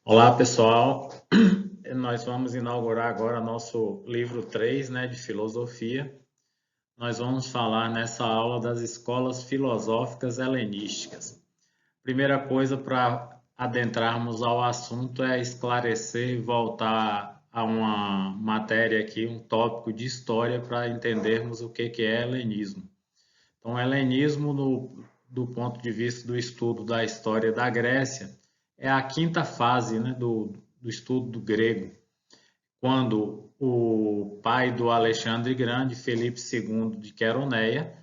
Olá, pessoal. Nós vamos inaugurar agora nosso livro 3, né, de filosofia. Nós vamos falar nessa aula das escolas filosóficas helenísticas. Primeira coisa para adentrarmos ao assunto é esclarecer e voltar a uma matéria aqui, um tópico de história para entendermos o que é helenismo. Então, o helenismo, do ponto de vista do estudo da história da Grécia, é a quinta fase, né, do estudo do grego, quando o pai do Alexandre Grande, Felipe II de Queroneia,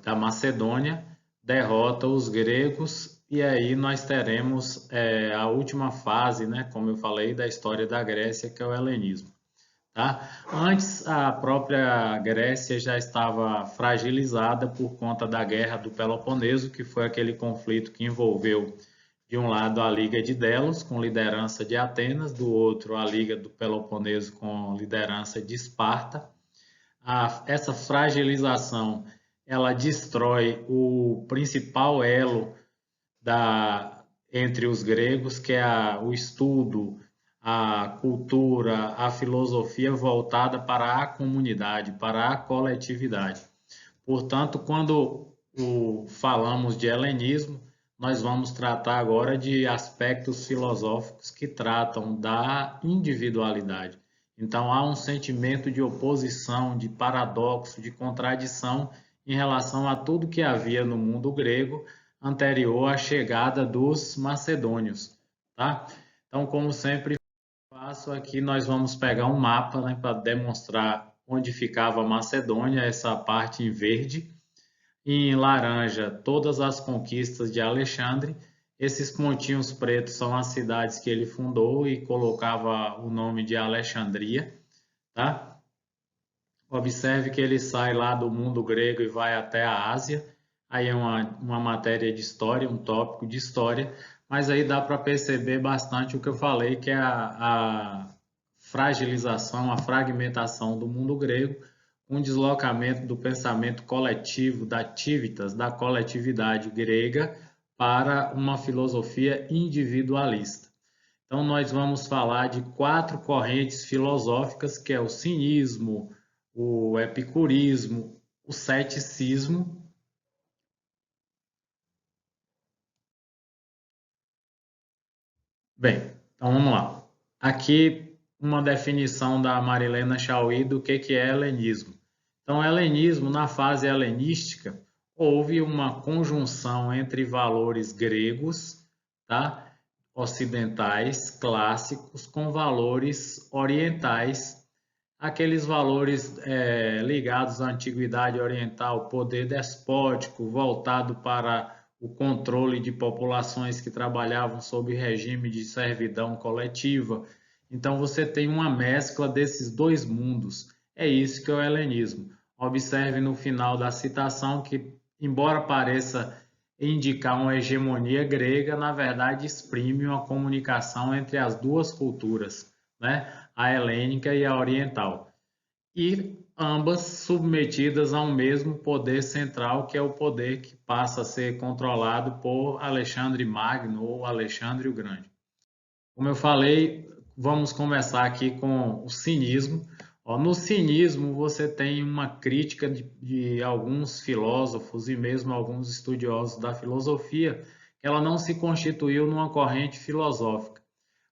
da Macedônia, derrota os gregos e aí nós teremos a última fase, né, como eu falei, da história da Grécia, que é o helenismo. Tá? Antes, a própria Grécia já estava fragilizada por conta da Guerra do Peloponeso, que foi aquele conflito que envolveu, de um lado, a Liga de Delos, com liderança de Atenas, do outro, a Liga do Peloponeso, com liderança de Esparta. Essa fragilização ela destrói o principal elo entre os gregos, que é o estudo, a cultura, a filosofia voltada para a comunidade, para a coletividade. Portanto, quando falamos de helenismo, nós vamos tratar agora de aspectos filosóficos que tratam da individualidade. Então, há um sentimento de oposição, de paradoxo, de contradição em relação a tudo que havia no mundo grego anterior à chegada dos macedônios, tá? Então, como sempre faço aqui, nós vamos pegar um mapa, né, para demonstrar onde ficava a Macedônia, essa parte em verde, e em laranja todas as conquistas de Alexandre. Esses pontinhos pretos são as cidades que ele fundou e colocava o nome de Alexandria, tá? Observe que ele sai lá do mundo grego e vai até a Ásia. Aí é uma matéria de história, um tópico de história, mas aí dá para perceber bastante o que eu falei, que é a fragilização, a fragmentação do mundo grego, um deslocamento do pensamento coletivo, da activitas, da coletividade grega, para uma filosofia individualista. Então, nós vamos falar de quatro correntes filosóficas, que é o cinismo, o epicurismo, o ceticismo. Bem, então vamos lá. Aqui uma definição da Marilena Chauí do que é helenismo. Então, helenismo, na fase helenística, houve uma conjunção entre valores gregos, tá? Ocidentais, clássicos, com valores orientais, aqueles valores ligados à antiguidade oriental, poder despótico, voltado para o controle de populações que trabalhavam sob regime de servidão coletiva. Então você tem uma mescla desses dois mundos. É isso que é o helenismo. Observe no final da citação que, embora pareça indicar uma hegemonia grega, na verdade exprime uma comunicação entre as duas culturas, né? A helênica e a oriental, e ambas submetidas a um mesmo poder central, que é o poder que passa a ser controlado por Alexandre Magno ou Alexandre o Grande. Como eu falei, vamos começar aqui com o cinismo. No cinismo, você tem uma crítica de alguns filósofos e mesmo alguns estudiosos da filosofia, que ela não se constituiu numa corrente filosófica,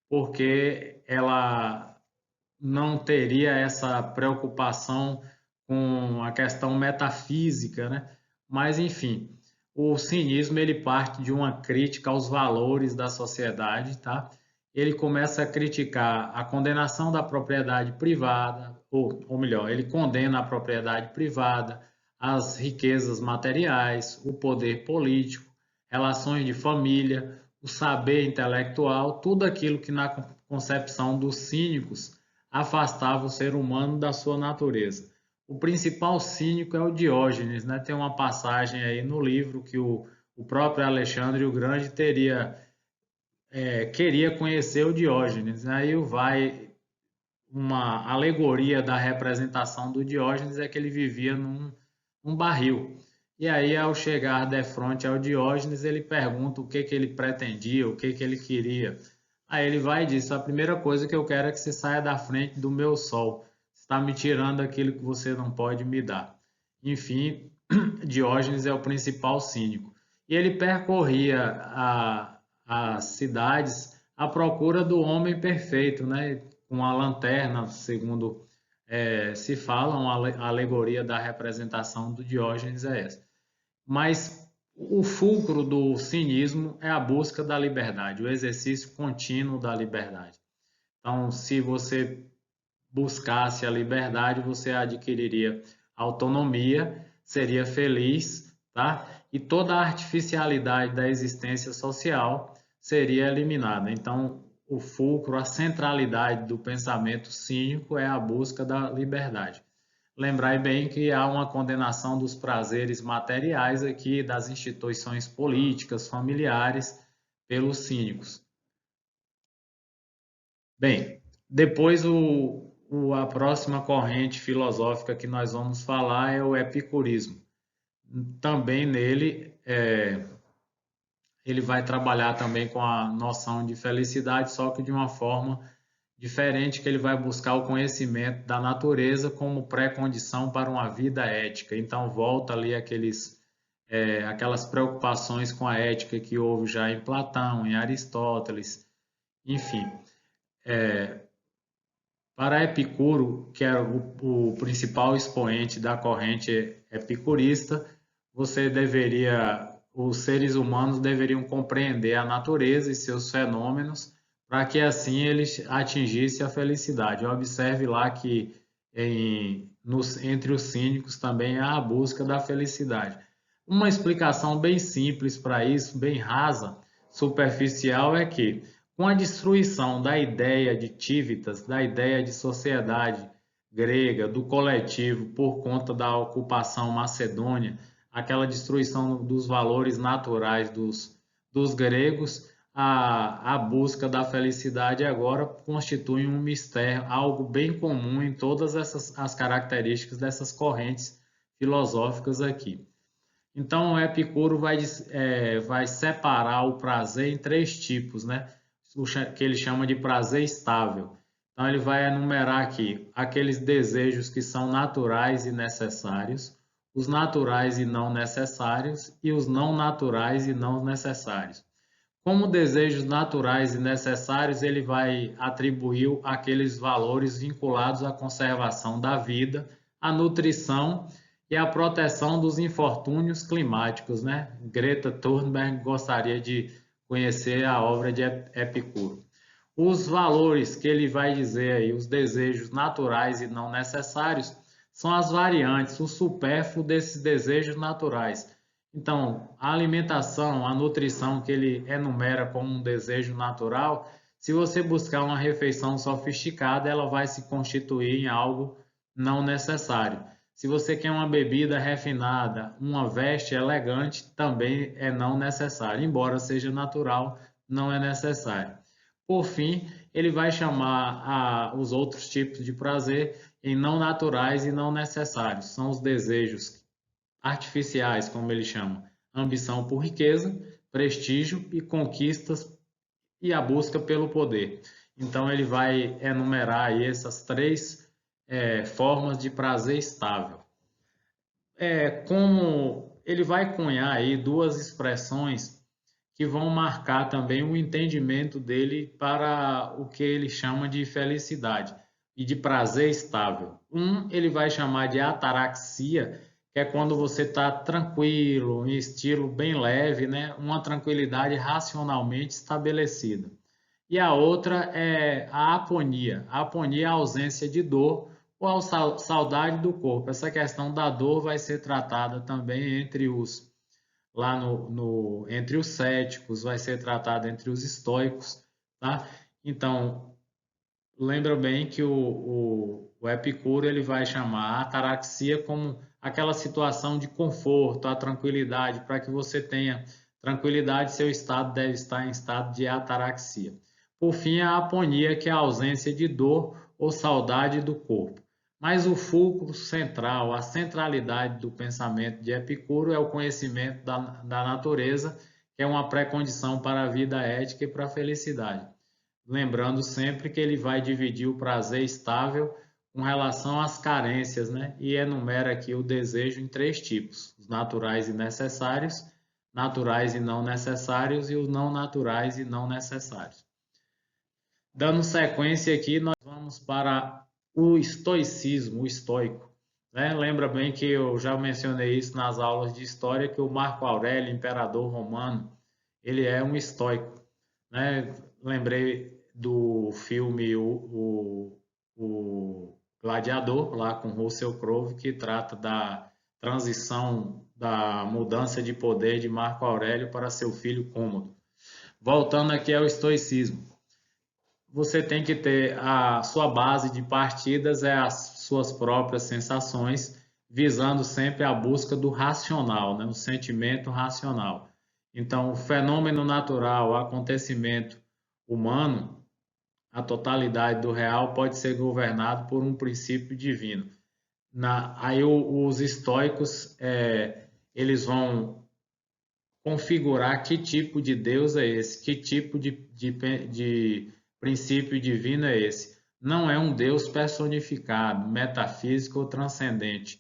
porque ela não teria essa preocupação com a questão metafísica, né? Mas, enfim, o cinismo ele parte de uma crítica aos valores da sociedade, tá? Ele começa a criticar a condenação da propriedade privada, ou melhor, ele condena a propriedade privada, as riquezas materiais, o poder político, relações de família, o saber intelectual, tudo aquilo que na concepção dos cínicos afastava o ser humano da sua natureza. O principal cínico é o Diógenes, né? Tem uma passagem aí no livro que o próprio Alexandre o Grande queria conhecer o Diógenes. Aí vai uma alegoria da representação do Diógenes é que ele vivia num barril. E aí, ao chegar de frente ao Diógenes, ele pergunta o que ele pretendia, o que ele queria. Aí ele vai e diz: a primeira coisa que eu quero é que você saia da frente do meu sol. Você está me tirando aquilo que você não pode me dar. Enfim, Diógenes é o principal cínico. E ele percorria as cidades à procura do homem perfeito, né? Com a lanterna, segundo se fala, uma alegoria da representação do Diógenes é essa. Mas o fulcro do cinismo é a busca da liberdade, o exercício contínuo da liberdade. Então, se você buscasse a liberdade, você adquiriria autonomia, seria feliz, tá? E toda a artificialidade da existência social seria eliminada. Então, o fulcro, a centralidade do pensamento cínico é a busca da liberdade. Lembrai bem que há uma condenação dos prazeres materiais aqui, das instituições políticas, familiares, pelos cínicos. Bem, depois a próxima corrente filosófica que nós vamos falar é o epicurismo. Também nele, ele vai trabalhar também com a noção de felicidade, só que de uma forma diferente, que ele vai buscar o conhecimento da natureza como pré-condição para uma vida ética. Então volta ali aquelas preocupações com a ética que houve já em Platão, em Aristóteles, enfim. Para Epicuro, que era o principal expoente da corrente epicurista, os seres humanos deveriam compreender a natureza e seus fenômenos para que assim eles atingissem a felicidade. Observe lá que entre os cínicos também há a busca da felicidade. Uma explicação bem simples para isso, bem rasa, superficial, é que com a destruição da ideia de civitas, da ideia de sociedade grega, do coletivo, por conta da ocupação macedônia, aquela destruição dos valores naturais dos gregos, a busca da felicidade agora constitui um mistério, algo bem comum em todas as características dessas correntes filosóficas aqui. Então, o Epicuro vai separar o prazer em três tipos, né? Que ele chama de prazer estável. Então, ele vai enumerar aqui aqueles desejos que são naturais e necessários, os naturais e não necessários e os não naturais e não necessários. Como desejos naturais e necessários, ele vai atribuir aqueles valores vinculados à conservação da vida, à nutrição e à proteção dos infortúnios climáticos, né? Greta Thunberg gostaria de conhecer a obra de Epicuro. Os valores que ele vai dizer aí, os desejos naturais e não necessários, são as variantes, o supérfluo desses desejos naturais. Então, a alimentação, a nutrição que ele enumera como um desejo natural, se você buscar uma refeição sofisticada, ela vai se constituir em algo não necessário. Se você quer uma bebida refinada, uma veste elegante, também é não necessário. Embora seja natural, não é necessário. Por fim, ele vai chamar os outros tipos de prazer em não naturais e não necessários. São os desejos artificiais, como ele chama, ambição por riqueza, prestígio e conquistas e a busca pelo poder. Então ele vai enumerar aí essas três formas de prazer estável. Como ele vai cunhar aí duas expressões que vão marcar também o entendimento dele para o que ele chama de felicidade e de prazer estável. Ele vai chamar de ataraxia, que é quando você está tranquilo, em estilo bem leve, né? Uma tranquilidade racionalmente estabelecida. E a outra é a aponia. A aponia é a ausência de dor ou a saudade do corpo. Essa questão da dor vai ser tratada também entre entre os céticos, vai ser tratada entre os estoicos, tá? Então, lembra bem que o Epicuro ele vai chamar a ataraxia como aquela situação de conforto, a tranquilidade, para que você tenha tranquilidade, seu estado deve estar em estado de ataraxia. Por fim, a aponia, que é a ausência de dor ou saudade do corpo. Mas o fulcro central, a centralidade do pensamento de Epicuro é o conhecimento da natureza, que é uma pré-condição para a vida ética e para a felicidade. lembrando sempre que ele vai dividir o prazer estável com relação às carências, né? E enumera aqui o desejo em 3 tipos: os naturais e necessários, naturais e não necessários e os não naturais e não necessários. Dando sequência aqui, nós vamos para o estoicismo, o estoico. Né? Lembra bem que eu já mencionei isso nas aulas de história, que o Marco Aurélio, imperador romano, ele é um estoico. Né? Lembrei do filme o Gladiador, lá com Russell Crowe, que trata da transição, da mudança de poder de Marco Aurélio para seu filho Cômodo. Voltando aqui ao estoicismo. Você tem que ter a sua base de partidas, as suas próprias sensações, visando sempre a busca do racional, né? O sentimento racional. Então, o fenômeno natural, o acontecimento humano, a totalidade do real pode ser governado por um princípio divino. Aí os estoicos, eles vão configurar que tipo de Deus é esse, que tipo de princípio divino é esse. Não é um Deus personificado, metafísico ou transcendente,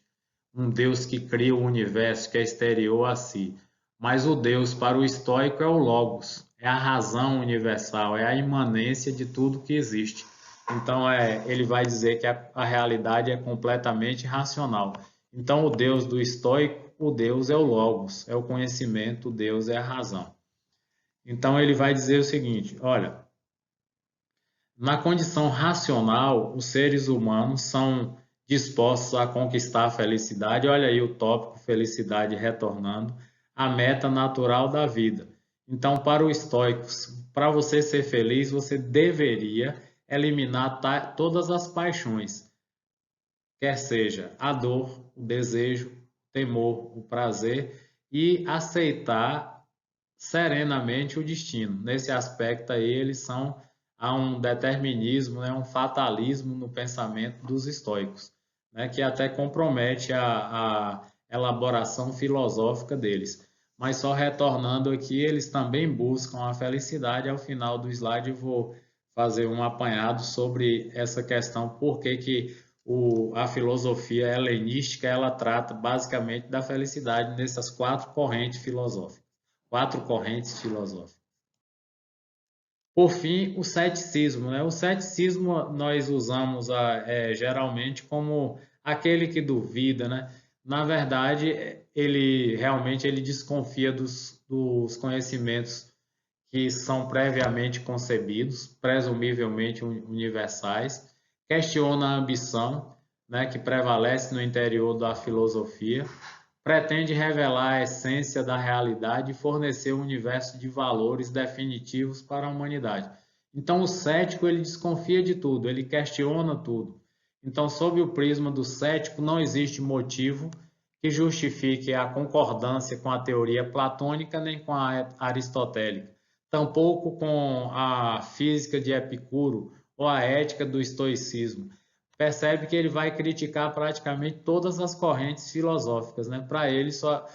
um Deus que cria o universo, que é exterior a si. Mas o Deus para o estoico é o Logos, é a razão universal, é a imanência de tudo que existe. Então ele vai dizer que a realidade é completamente racional. Então o Deus do estoico, o Deus é o Logos, é o conhecimento, o Deus é a razão. Então ele vai dizer o seguinte, olha, na condição racional, os seres humanos são dispostos a conquistar a felicidade. Olha aí o tópico felicidade retornando, a meta natural da vida. Então, para o estoico, para você ser feliz, você deveria eliminar todas as paixões, quer seja a dor, o desejo, o temor, o prazer, e aceitar serenamente o destino. Nesse aspecto aí, há um determinismo, né, um fatalismo no pensamento dos estoicos, né, que até compromete a elaboração filosófica deles. Mas só retornando aqui, eles também buscam a felicidade. Ao final do slide eu vou fazer um apanhado sobre essa questão, por que a filosofia helenística ela trata basicamente da felicidade nessas 4 correntes filosóficas. 4 correntes filosóficas. Por fim, o ceticismo. Né? O ceticismo nós usamos geralmente como aquele que duvida. Né? Na verdade, ele realmente desconfia dos conhecimentos que são previamente concebidos, presumivelmente universais, questiona a ambição, né, que prevalece no interior da filosofia, pretende revelar a essência da realidade e fornecer um universo de valores definitivos para a humanidade. Então, o cético ele desconfia de tudo, ele questiona tudo. Então, sob o prisma do cético, não existe motivo que justifique a concordância com a teoria platônica nem com a aristotélica, tampouco com a física de Epicuro ou a ética do estoicismo. Percebe que ele vai criticar praticamente todas as correntes filosóficas, né? Para ele, só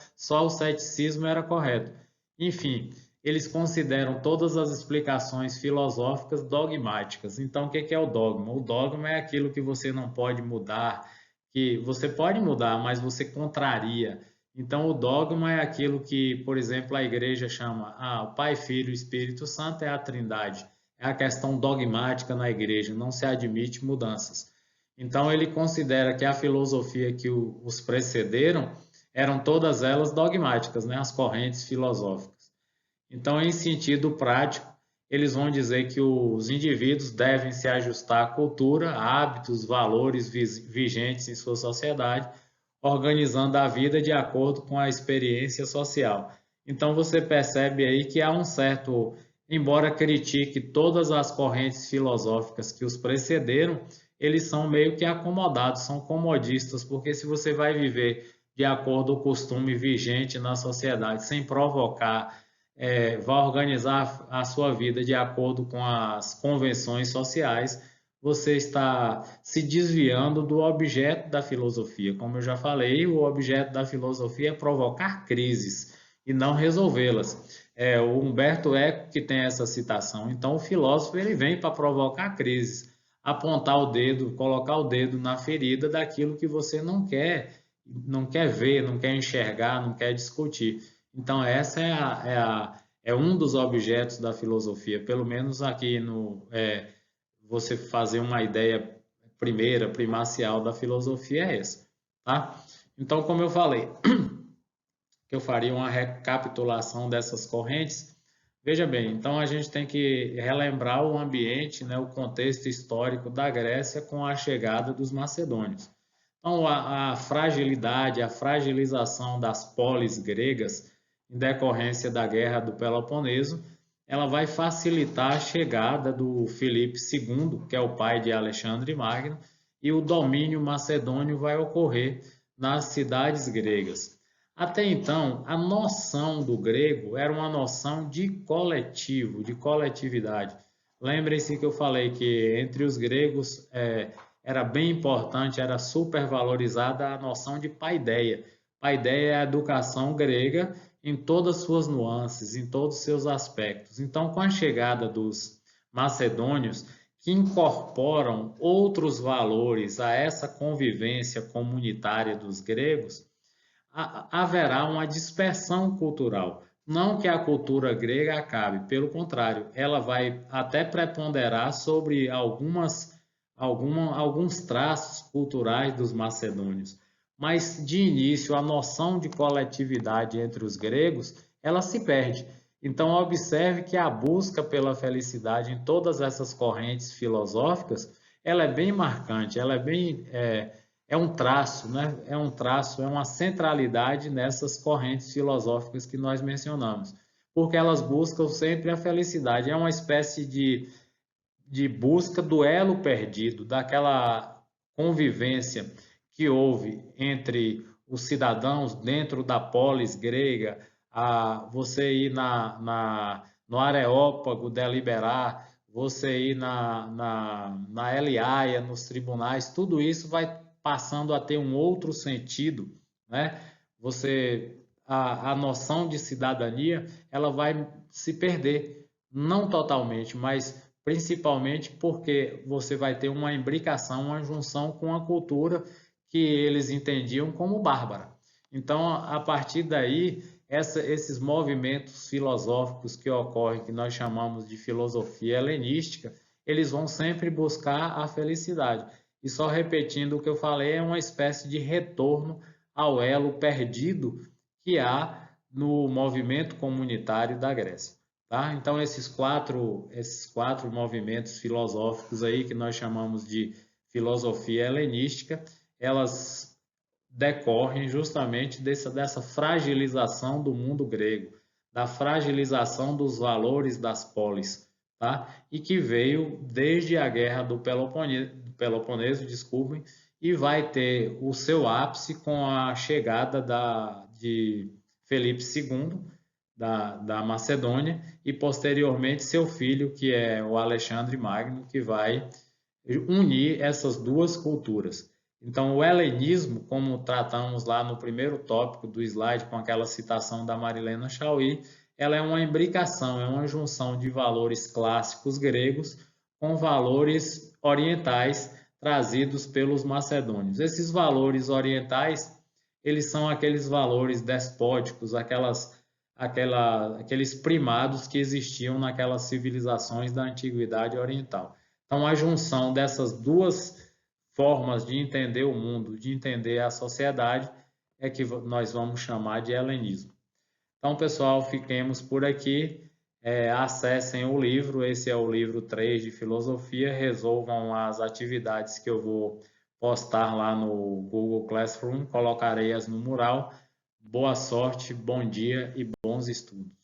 o ceticismo era correto. Enfim, eles consideram todas as explicações filosóficas dogmáticas. Então, o que é o dogma? O dogma é aquilo que você não pode mudar, que você pode mudar, mas você contraria. Então, o dogma é aquilo que, por exemplo, a igreja chama o Pai, Filho e Espírito Santo é a Trindade. É a questão dogmática na igreja, não se admite mudanças. Então, ele considera que a filosofia que os precederam eram todas elas dogmáticas, né? As correntes filosóficas. Então, em sentido prático, eles vão dizer que os indivíduos devem se ajustar à cultura, hábitos, valores vigentes em sua sociedade, organizando a vida de acordo com a experiência social. Então, você percebe aí que há um certo, embora critique todas as correntes filosóficas que os precederam, eles são meio que acomodados, são comodistas, porque se você vai viver de acordo com o costume vigente na sociedade, sem provocar, vai organizar a sua vida de acordo com as convenções sociais, você está se desviando do objeto da filosofia. Como eu já falei, o objeto da filosofia é provocar crises. e não resolvê-las. É o Humberto Eco que tem essa citação. Então, o filósofo ele vem para provocar crises, apontar o dedo, colocar o dedo na ferida daquilo que você não quer ver, não quer enxergar, não quer discutir. Então, essa é um dos objetos da filosofia, pelo menos aqui você fazer uma ideia primeira, primacial da filosofia é essa, tá? Então, como eu falei, que eu faria uma recapitulação dessas correntes. Veja bem, então a gente tem que relembrar o ambiente, né, o contexto histórico da Grécia com a chegada dos macedônios. Então, a fragilidade, a fragilização das polis gregas, em decorrência da Guerra do Peloponeso, ela vai facilitar a chegada do Filipe II, que é o pai de Alexandre Magno, e o domínio macedônio vai ocorrer nas cidades gregas. Até então, a noção do grego era uma noção de coletivo, de coletividade. Lembrem-se que eu falei que entre os gregos era bem importante, era supervalorizada a noção de paideia. Paideia é a educação grega em todas as suas nuances, em todos os seus aspectos. Então, com a chegada dos macedônios, que incorporam outros valores a essa convivência comunitária dos gregos, haverá uma dispersão cultural. Não que a cultura grega acabe, pelo contrário, ela vai até preponderar sobre alguns traços culturais dos macedônios. Mas, de início, a noção de coletividade entre os gregos, ela se perde. Então, observe que a busca pela felicidade em todas essas correntes filosóficas, ela é bem marcante, ela é um traço, né? É um traço, é uma centralidade nessas correntes filosóficas que nós mencionamos, porque elas buscam sempre a felicidade, é uma espécie de busca do elo perdido, daquela convivência que houve entre os cidadãos dentro da polis grega, você ir no Areópago deliberar, você ir na Eliaia, nos tribunais, tudo isso vai passando a ter um outro sentido, né? A noção de cidadania, ela vai se perder, não totalmente, mas principalmente porque você vai ter uma imbricação, uma junção com a cultura que eles entendiam como bárbara. Então, a partir daí, esses movimentos filosóficos que ocorrem, que nós chamamos de filosofia helenística, eles vão sempre buscar a felicidade. E só repetindo o que eu falei, é uma espécie de retorno ao elo perdido que há no movimento comunitário da Grécia. Tá? Então, esses quatro movimentos filosóficos aí que nós chamamos de filosofia helenística, elas decorrem justamente dessa fragilização do mundo grego, da fragilização dos valores das polis, tá? E que veio desde a Guerra do Peloponeso, desculpem, e vai ter o seu ápice com a chegada de Felipe II, da Macedônia, e posteriormente seu filho, que é o Alexandre Magno, que vai unir essas duas culturas. Então, o helenismo, como tratamos lá no primeiro tópico do slide, com aquela citação da Marilena Chauí, ela é uma imbricação, é uma junção de valores clássicos gregos com valores orientais trazidos pelos macedônios. Esses valores orientais, eles são aqueles valores despóticos, aqueles primados que existiam naquelas civilizações da antiguidade oriental. Então, a junção dessas duas formas de entender o mundo, de entender a sociedade, é que nós vamos chamar de helenismo. Então, pessoal, fiquemos por aqui. Acessem o livro, esse é o livro 3 de filosofia, resolvam as atividades que eu vou postar lá no Google Classroom, colocarei-as no mural. Boa sorte, bom dia e bons estudos.